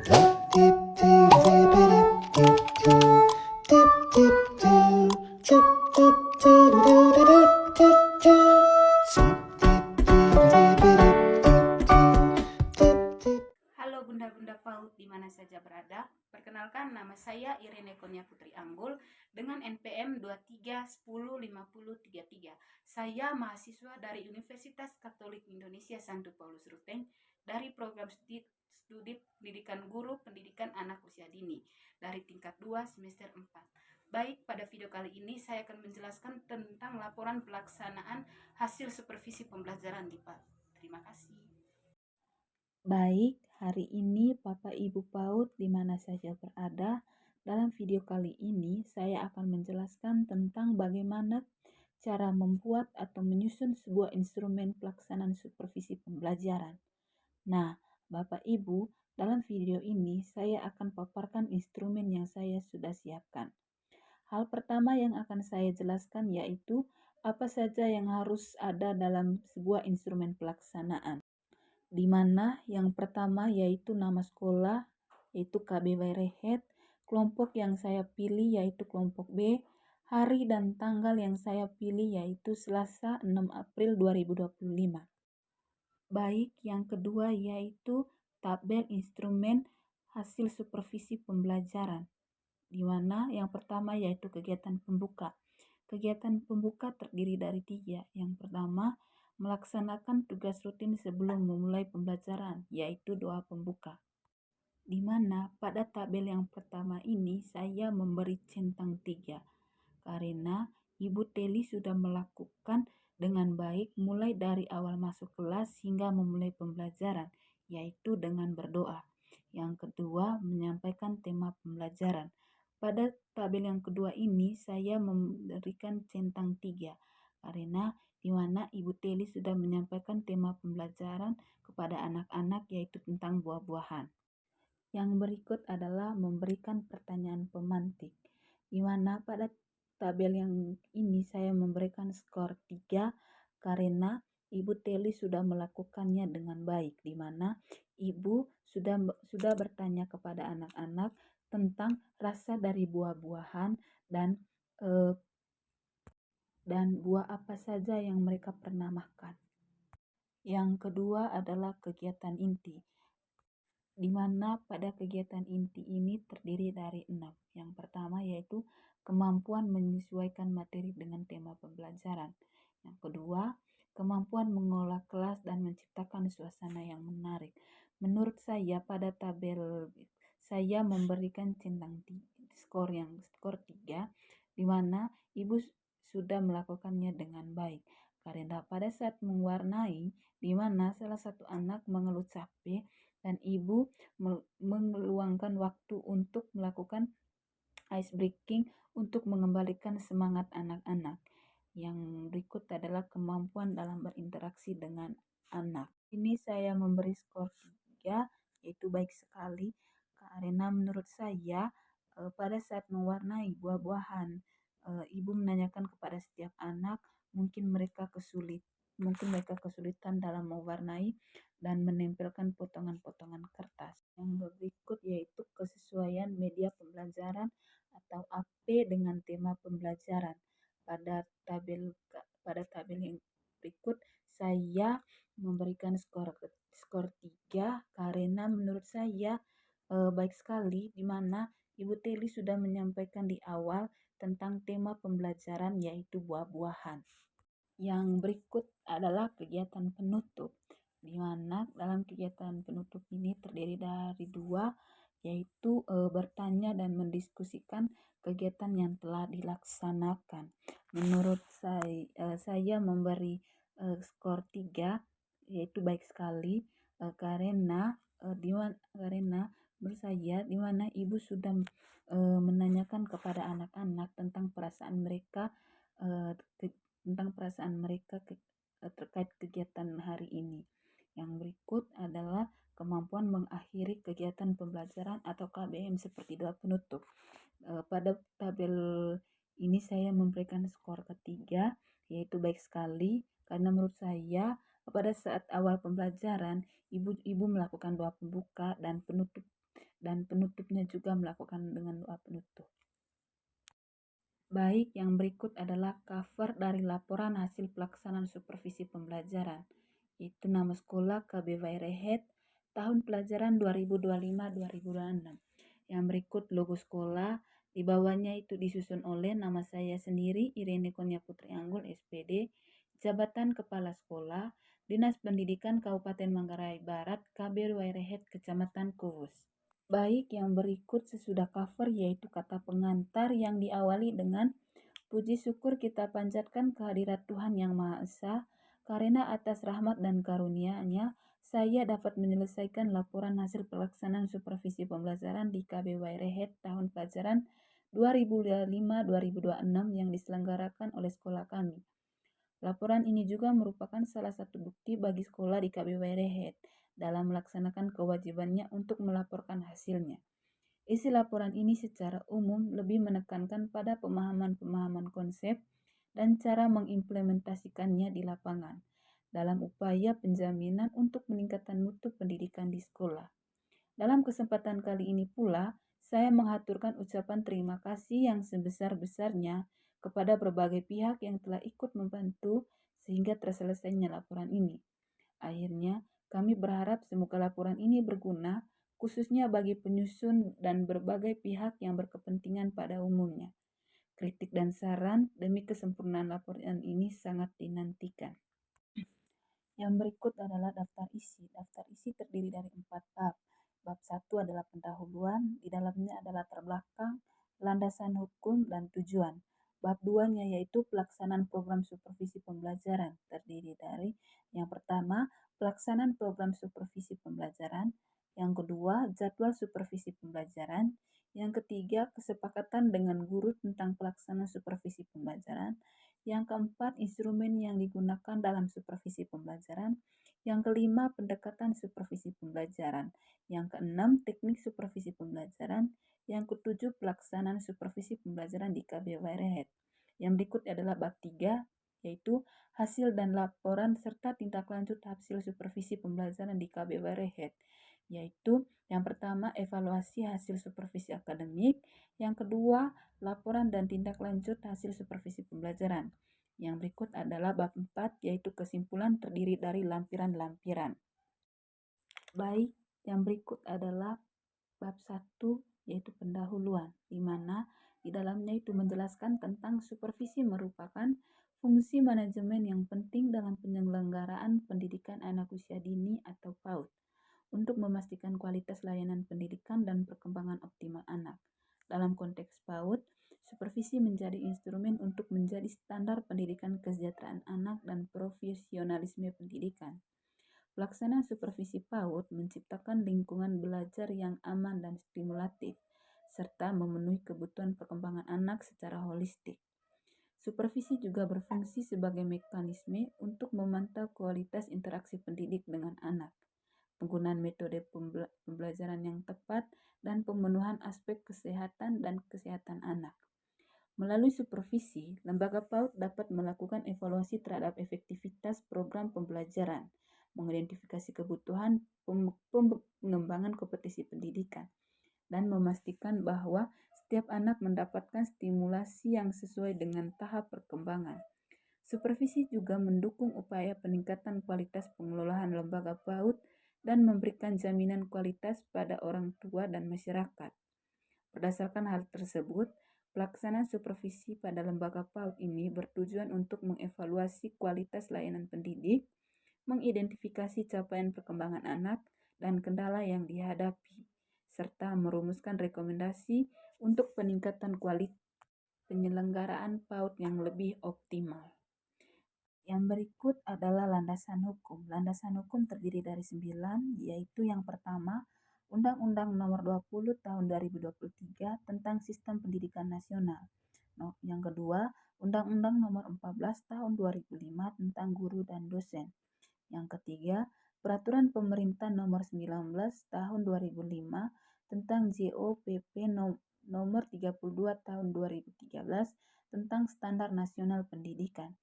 Halo Bunda-Bunda PAUD di mana saja berada. Perkenalkan, nama saya Irene Konia Putri Anggul dengan NPM 23105033. Saya mahasiswa dari Universitas Katolik Indonesia Santo Paulus Ruteng dari program studi pendidikan guru pendidikan anak usia dini dari tingkat 2 semester 4. Baik, pada video kali ini saya akan menjelaskan tentang laporan pelaksanaan hasil supervisi pembelajaran di PAUD. Terima kasih. Baik, hari ini Bapak Ibu PAUD di mana saja berada, dalam video kali ini saya akan menjelaskan tentang bagaimana cara membuat atau menyusun sebuah instrumen pelaksanaan supervisi pembelajaran. Nah, Bapak Ibu, dalam video ini saya akan paparkan instrumen yang saya sudah siapkan. Hal pertama yang akan saya jelaskan yaitu apa saja yang harus ada dalam sebuah instrumen pelaksanaan. Di mana yang pertama yaitu nama sekolah, yaitu KB Rehet, kelompok yang saya pilih yaitu kelompok B, hari dan tanggal yang saya pilih yaitu Selasa 6 April 2025. Baik, yang kedua yaitu tabel instrumen hasil supervisi pembelajaran, di mana yang pertama yaitu kegiatan pembuka. Kegiatan pembuka terdiri dari 3. Yang pertama, melaksanakan tugas rutin sebelum memulai pembelajaran, yaitu doa pembuka. Di mana pada tabel yang pertama ini saya memberi centang 3, karena Ibu Teli sudah melakukan dengan baik mulai dari awal masuk kelas hingga memulai pembelajaran, yaitu dengan berdoa. Yang kedua, menyampaikan tema pembelajaran. Pada tabel yang kedua ini saya memberikan centang 3 karena di mana Ibu Teli sudah menyampaikan tema pembelajaran kepada anak-anak yaitu tentang buah-buahan. Yang berikut adalah memberikan pertanyaan pemantik, di mana pada tabel yang ini saya memberikan skor 3 karena Ibu Teli sudah melakukannya dengan baik, di mana Ibu sudah bertanya kepada anak-anak tentang rasa dari buah-buahan dan buah apa saja yang mereka pernah makan. Yang kedua adalah kegiatan inti, di mana pada kegiatan inti ini terdiri dari 6. Yang pertama yaitu kemampuan menyesuaikan materi dengan tema pembelajaran. Yang kedua, kemampuan mengolah kelas dan menciptakan suasana yang menarik. Menurut saya pada tabel saya memberikan centang skor 3, di mana Ibu sudah melakukannya dengan baik. Karena pada saat mewarnai, di mana salah satu anak mengeluh capek dan Ibu meluangkan waktu untuk melakukan ice breaking untuk mengembalikan semangat anak-anak. Yang berikut adalah kemampuan dalam berinteraksi dengan anak. Ini saya memberi skor 3, yaitu baik sekali, karena menurut saya pada saat mewarnai buah-buahan, Ibu menanyakan kepada setiap anak, mungkin mereka kesulitan dalam mewarnai dan menempelkan potongan-potongan kertas. Yang berikut yaitu kesesuaian media pembelajaran atau AP dengan tema pembelajaran. Pada tabel yang berikut saya memberikan skor 3 karena menurut saya baik sekali, di mana Ibu Teli sudah menyampaikan di awal tentang tema pembelajaran yaitu buah-buahan. Yang berikut adalah kegiatan penutup, di mana dalam kegiatan penutup ini terdiri dari 2, yaitu bertanya dan mendiskusikan kegiatan yang telah dilaksanakan. Menurut saya memberi skor 3, yaitu baik sekali, karena menurut saya di mana Ibu sudah menanyakan kepada anak-anak tentang perasaan mereka terkait kegiatan hari ini. Yang berikut adalah kemampuan mengakhiri kegiatan pembelajaran atau KBM seperti doa penutup. Pada tabel ini saya memberikan skor ketiga, yaitu baik sekali, karena menurut saya pada saat awal pembelajaran ibu melakukan doa pembuka dan penutup dan penutupnya juga melakukan dengan doa penutup. Baik, yang berikut adalah cover dari laporan hasil pelaksanaan supervisi pembelajaran. Itu nama sekolah KBW Rehet tahun pelajaran 2025-2026. Yang berikut logo sekolah, di bawahnya itu disusun oleh nama saya sendiri, Irene Konya Putri Anggul, SPD, Jabatan Kepala Sekolah, Dinas Pendidikan Kabupaten Manggarai Barat, KBW Rehet, Kecamatan Kuvus. Baik, yang berikut sesudah cover yaitu kata pengantar yang diawali dengan puji syukur kita panjatkan kehadirat Tuhan Yang Maha Esa, karena atas rahmat dan karunia-Nya saya dapat menyelesaikan laporan hasil pelaksanaan supervisi pembelajaran di KBW Rehet tahun pelajaran 2025-2026 yang diselenggarakan oleh sekolah kami. Laporan ini juga merupakan salah satu bukti bagi sekolah di KBW Rehet dalam melaksanakan kewajibannya untuk melaporkan hasilnya. Isi laporan ini secara umum lebih menekankan pada pemahaman-pemahaman konsep dan cara mengimplementasikannya di lapangan dalam upaya penjaminan untuk meningkatkan mutu pendidikan di sekolah. Dalam kesempatan kali ini pula, saya mengaturkan ucapan terima kasih yang sebesar-besarnya kepada berbagai pihak yang telah ikut membantu sehingga terselesainya laporan ini. Akhirnya, kami berharap semoga laporan ini berguna, khususnya bagi penyusun dan berbagai pihak yang berkepentingan pada umumnya. Kritik dan saran demi kesempurnaan laporan ini sangat dinantikan. Yang berikut adalah daftar isi. Daftar isi terdiri dari 4 bab. Bab 1 adalah pendahuluan, di dalamnya adalah latar belakang, landasan hukum, dan tujuan. Bab 2-nya yaitu pelaksanaan program supervisi pembelajaran, terdiri dari yang pertama, pelaksanaan program supervisi pembelajaran, yang kedua, jadwal supervisi pembelajaran, yang ketiga, kesepakatan dengan guru tentang pelaksanaan supervisi pembelajaran, yang keempat, instrumen yang digunakan dalam supervisi pembelajaran, yang kelima, pendekatan supervisi pembelajaran, yang keenam, teknik supervisi pembelajaran, yang ketujuh, pelaksanaan supervisi pembelajaran di KBW Rehet. Yang berikut adalah bab 3, yaitu hasil dan laporan serta tindak lanjut hasil supervisi pembelajaran di KBW Rehet, yaitu yang pertama, evaluasi hasil supervisi akademik, yang kedua, laporan dan tindak lanjut hasil supervisi pembelajaran. Yang berikut adalah bab 4, yaitu kesimpulan terdiri dari lampiran-lampiran. Baik, yang berikut adalah bab 1, yaitu pendahuluan, di mana di dalamnya itu menjelaskan tentang supervisi merupakan fungsi manajemen yang penting dalam penyelenggaraan pendidikan anak usia dini atau PAUD untuk memastikan kualitas layanan pendidikan dan perkembangan optimal anak. Dalam konteks PAUD, supervisi menjadi instrumen untuk menjadi standar pendidikan kesejahteraan anak dan profesionalisme pendidikan. Pelaksanaan supervisi PAUD menciptakan lingkungan belajar yang aman dan stimulatif, serta memenuhi kebutuhan perkembangan anak secara holistik. Supervisi juga berfungsi sebagai mekanisme untuk memantau kualitas interaksi pendidik dengan anak, penggunaan metode pembelajaran yang tepat, dan pemenuhan aspek kesehatan dan kesehatan anak. Melalui supervisi, lembaga PAUD dapat melakukan evaluasi terhadap efektivitas program pembelajaran, mengidentifikasi kebutuhan pengembangan kompetisi pendidikan, dan memastikan bahwa setiap anak mendapatkan stimulasi yang sesuai dengan tahap perkembangan. Supervisi juga mendukung upaya peningkatan kualitas pengelolaan lembaga PAUD dan memberikan jaminan kualitas pada orang tua dan masyarakat. Berdasarkan hal tersebut, pelaksanaan supervisi pada lembaga PAUD ini bertujuan untuk mengevaluasi kualitas layanan pendidik, mengidentifikasi capaian perkembangan anak dan kendala yang dihadapi, serta merumuskan rekomendasi untuk peningkatan kualitas penyelenggaraan PAUD yang lebih optimal. Yang berikut adalah landasan hukum. Landasan hukum terdiri dari 9, yaitu yang pertama, Undang-Undang Nomor 20 Tahun 2023 tentang Sistem Pendidikan Nasional. Yang kedua, Undang-Undang Nomor 14 Tahun 2005 tentang Guru dan Dosen. Yang ketiga, Peraturan Pemerintah Nomor 19 Tahun 2005 tentang JOPP Nomor 32 Tahun 2013 tentang Standar Nasional Pendidikan.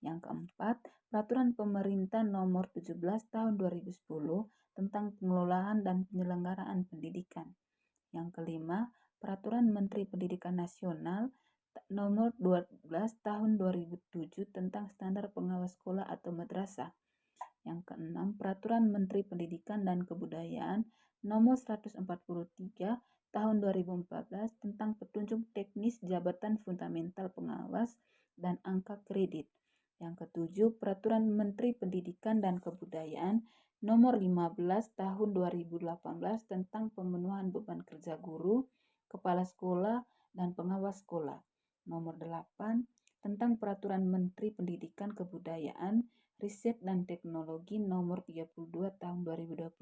Yang keempat, Peraturan Pemerintah Nomor 17 Tahun 2010 tentang pengelolaan dan penyelenggaraan pendidikan. Yang kelima, Peraturan Menteri Pendidikan Nasional Nomor 12 Tahun 2007 tentang Standar Pengawas Sekolah atau Madrasah. Yang keenam, Peraturan Menteri Pendidikan dan Kebudayaan Nomor 143 Tahun 2014 tentang Petunjuk Teknis Jabatan Fundamental Pengawas dan Angka Kredit. Yang ketujuh, Peraturan Menteri Pendidikan dan Kebudayaan Nomor 15 Tahun 2018 tentang pemenuhan beban kerja guru, kepala sekolah, dan pengawas sekolah. Nomor 8 tentang Peraturan Menteri Pendidikan Kebudayaan Riset dan Teknologi Nomor 32 Tahun 2022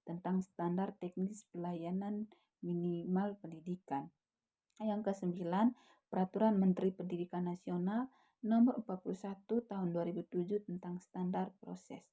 tentang Standar Teknis Pelayanan Minimal Pendidikan. Yang kesembilan, Peraturan Menteri Pendidikan Nasional Nomor 41 Tahun 2007 tentang Standar Proses.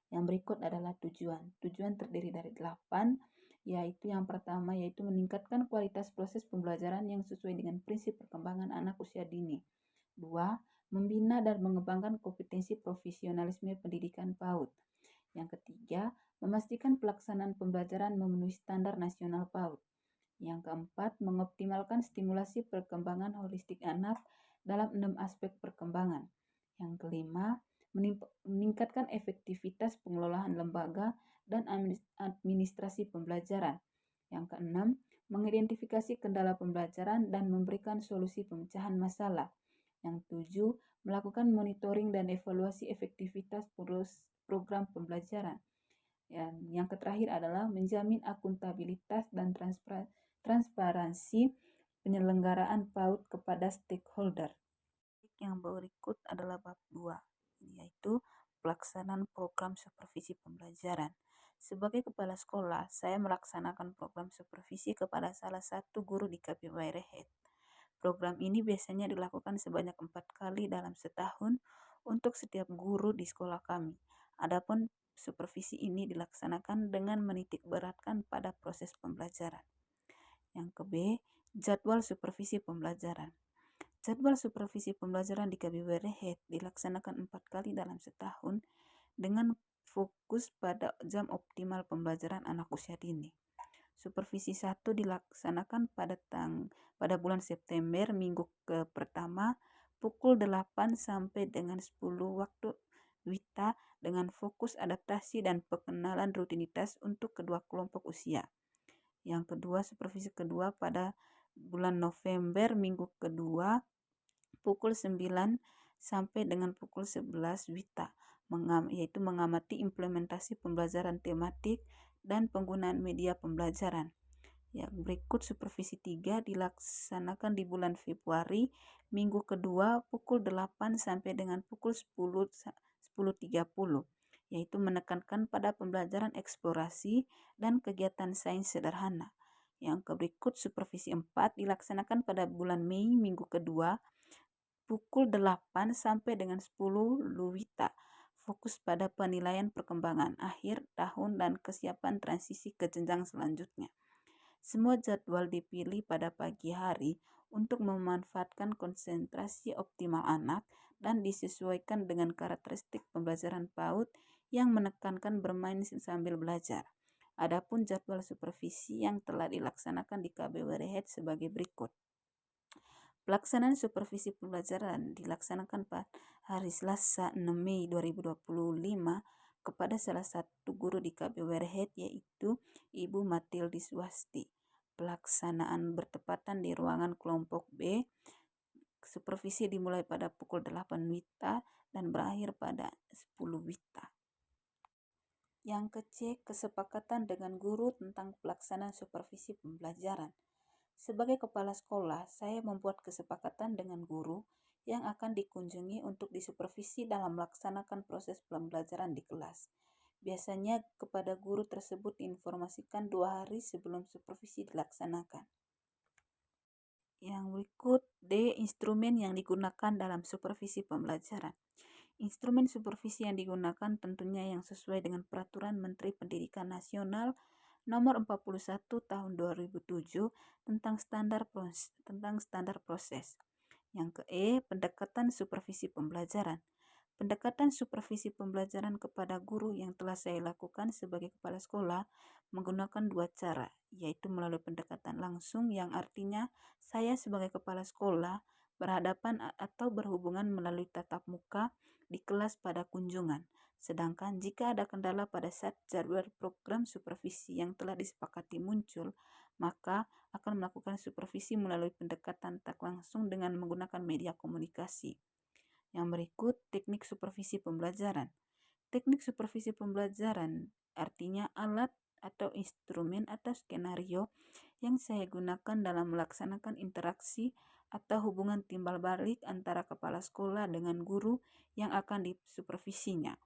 Yang berikut adalah tujuan. Tujuan terdiri dari 8, yaitu yang pertama yaitu meningkatkan kualitas proses pembelajaran yang sesuai dengan prinsip perkembangan anak usia dini. 2. Membina dan mengembangkan kompetensi profesionalisme pendidikan PAUD. Yang ketiga, memastikan pelaksanaan pembelajaran memenuhi standar nasional PAUD. Yang keempat, mengoptimalkan stimulasi perkembangan holistik anak dalam 6 aspek perkembangan. Yang kelima, meningkatkan efektivitas pengelolaan lembaga dan administrasi pembelajaran. Yang keenam, mengidentifikasi kendala pembelajaran dan memberikan solusi pemecahan masalah. Yang tujuh, melakukan monitoring dan evaluasi efektivitas program pembelajaran. Yang terakhir adalah menjamin akuntabilitas dan transparansi penyelenggaraan PAUD kepada stakeholder. Yang berikut adalah bab 2, yaitu pelaksanaan program supervisi pembelajaran. Sebagai kepala sekolah, saya melaksanakan program supervisi kepada salah satu guru di KPWI Rehet. Program ini biasanya dilakukan sebanyak 4 kali dalam setahun untuk setiap guru di sekolah kami. Adapun supervisi ini dilaksanakan dengan menitik beratkan pada proses pembelajaran. Yang ke B, jadwal supervisi pembelajaran. Jadwal supervisi pembelajaran di KBW Rehet dilaksanakan 4 kali dalam setahun dengan fokus pada jam optimal pembelajaran anak usia dini. Supervisi 1 dilaksanakan pada bulan September minggu pertama pukul 8 sampai dengan 10 waktu WITA dengan fokus adaptasi dan pengenalan rutinitas untuk kedua kelompok usia. Yang kedua, supervisi kedua pada bulan November minggu kedua pukul 9 sampai dengan pukul 11 WITA, yaitu mengamati implementasi pembelajaran tematik dan penggunaan media pembelajaran. Yang berikut supervisi 3 dilaksanakan di bulan Februari minggu kedua pukul 8 sampai dengan pukul 10.30, yaitu menekankan pada pembelajaran eksplorasi dan kegiatan sains sederhana. Yang berikut supervisi 4 dilaksanakan pada bulan Mei minggu kedua pukul 8 sampai dengan 10 WITA, fokus pada penilaian perkembangan akhir tahun dan kesiapan transisi ke jenjang selanjutnya. Semua jadwal dipilih pada pagi hari untuk memanfaatkan konsentrasi optimal anak dan disesuaikan dengan karakteristik pembelajaran PAUD yang menekankan bermain sambil belajar. Adapun jadwal supervisi yang telah dilaksanakan di KBW Rehet sebagai berikut. Pelaksanaan supervisi pembelajaran dilaksanakan pada hari Selasa 6 Mei 2025 kepada salah satu guru di KBW Rehet yaitu Ibu Matildi Swasti. Pelaksanaan bertepatan di ruangan kelompok B. Supervisi dimulai pada pukul 8 WITA dan berakhir pada 10 WITA. Yang ke-C, kesepakatan dengan guru tentang pelaksanaan supervisi pembelajaran. Sebagai kepala sekolah, saya membuat kesepakatan dengan guru yang akan dikunjungi untuk disupervisi dalam melaksanakan proses pembelajaran di kelas. Biasanya kepada guru tersebut diinformasikan 2 hari sebelum supervisi dilaksanakan. Yang berikut D. Instrumen yang digunakan dalam supervisi pembelajaran. Instrumen supervisi yang digunakan tentunya yang sesuai dengan Peraturan Menteri Pendidikan Nasional Nomor 41 Tahun 2007 tentang standar proses. Yang ke E, pendekatan supervisi pembelajaran. Pendekatan supervisi pembelajaran kepada guru yang telah saya lakukan sebagai kepala sekolah menggunakan dua cara, yaitu melalui pendekatan langsung yang artinya saya sebagai kepala sekolah berhadapan atau berhubungan melalui tatap muka di kelas pada kunjungan. Sedangkan jika ada kendala pada saat jadwal program supervisi yang telah disepakati muncul, maka akan melakukan supervisi melalui pendekatan tak langsung dengan menggunakan media komunikasi. Yang berikut, teknik supervisi pembelajaran. Teknik supervisi pembelajaran artinya alat atau instrumen atau skenario yang saya gunakan dalam melaksanakan interaksi atau hubungan timbal balik antara kepala sekolah dengan guru yang akan disupervisinya.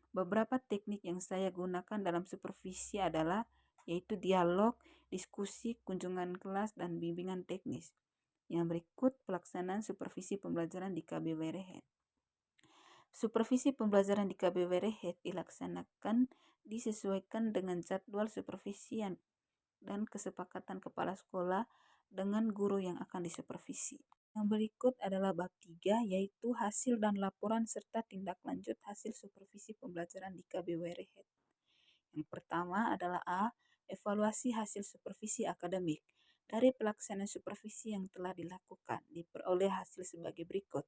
Beberapa teknik yang saya gunakan dalam supervisi adalah yaitu dialog, diskusi, kunjungan kelas, dan bimbingan teknis. Yang berikut pelaksanaan supervisi pembelajaran di KBW Rehet. Supervisi pembelajaran di KBW Rehet dilaksanakan disesuaikan dengan jadwal supervisi dan kesepakatan kepala sekolah dengan guru yang akan disupervisi. Yang berikut adalah bab 3, yaitu hasil dan laporan serta tindak lanjut hasil supervisi pembelajaran di KBW Rehet. Yang pertama adalah A. Evaluasi hasil supervisi akademik. Dari pelaksanaan supervisi yang telah dilakukan, diperoleh hasil sebagai berikut,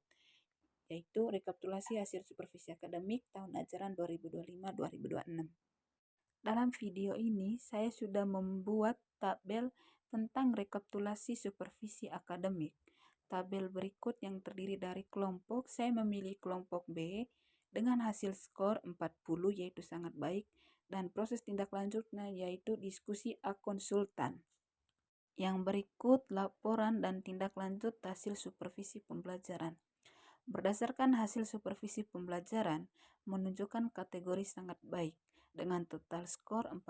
yaitu rekapitulasi hasil supervisi akademik tahun ajaran 2025-2026. Dalam video ini, saya sudah membuat tabel tentang rekapitulasi supervisi akademik. Tabel berikut yang terdiri dari kelompok, saya memilih kelompok B dengan hasil skor 40 yaitu sangat baik, dan proses tindak lanjutnya yaitu diskusi konsultan. Yang berikut laporan dan tindak lanjut hasil supervisi pembelajaran. Berdasarkan hasil supervisi pembelajaran menunjukkan kategori sangat baik dengan total skor 40.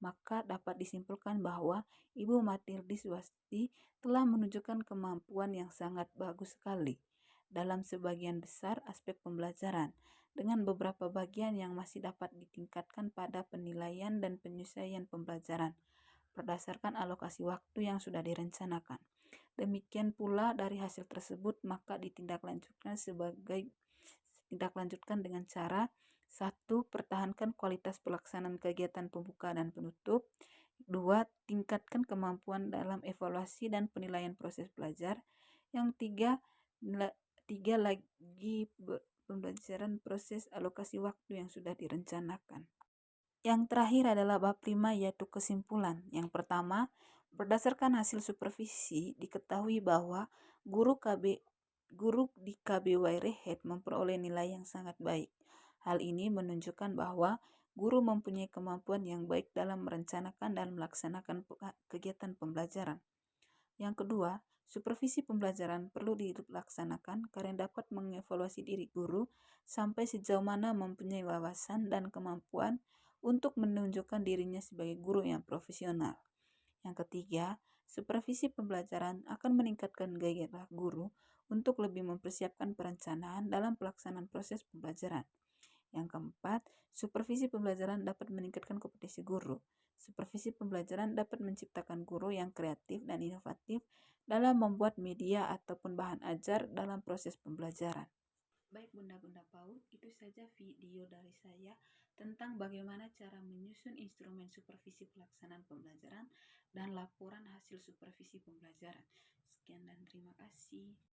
Maka dapat disimpulkan bahwa Ibu Matildi Swasti telah menunjukkan kemampuan yang sangat bagus sekali dalam sebagian besar aspek pembelajaran, dengan beberapa bagian yang masih dapat ditingkatkan pada penilaian dan penyesuaian pembelajaran berdasarkan alokasi waktu yang sudah direncanakan. Demikian pula dari hasil tersebut maka ditindaklanjutkan dengan cara 1. Pertahankan kualitas pelaksanaan kegiatan pembuka dan penutup. 2. Tingkatkan kemampuan dalam evaluasi dan penilaian proses belajar. Yang 3 lagi pembelajaran proses alokasi waktu yang sudah direncanakan. Yang terakhir adalah bab 5 yaitu kesimpulan. Yang pertama, berdasarkan hasil supervisi diketahui bahwa guru di KBW Rehet memperoleh nilai yang sangat baik. Hal ini menunjukkan bahwa guru mempunyai kemampuan yang baik dalam merencanakan dan melaksanakan kegiatan pembelajaran. Yang kedua, supervisi pembelajaran perlu dilaksanakan karena dapat mengevaluasi diri guru sampai sejauh mana mempunyai wawasan dan kemampuan untuk menunjukkan dirinya sebagai guru yang profesional. Yang ketiga, supervisi pembelajaran akan meningkatkan gairah guru untuk lebih mempersiapkan perencanaan dalam pelaksanaan proses pembelajaran. Yang keempat, supervisi pembelajaran dapat meningkatkan kompetensi guru. Supervisi pembelajaran dapat menciptakan guru yang kreatif dan inovatif dalam membuat media ataupun bahan ajar dalam proses pembelajaran. Baik Bunda-Bunda PAUD, itu saja video dari saya tentang bagaimana cara menyusun instrumen supervisi pelaksanaan pembelajaran dan laporan hasil supervisi pembelajaran. Sekian dan terima kasih.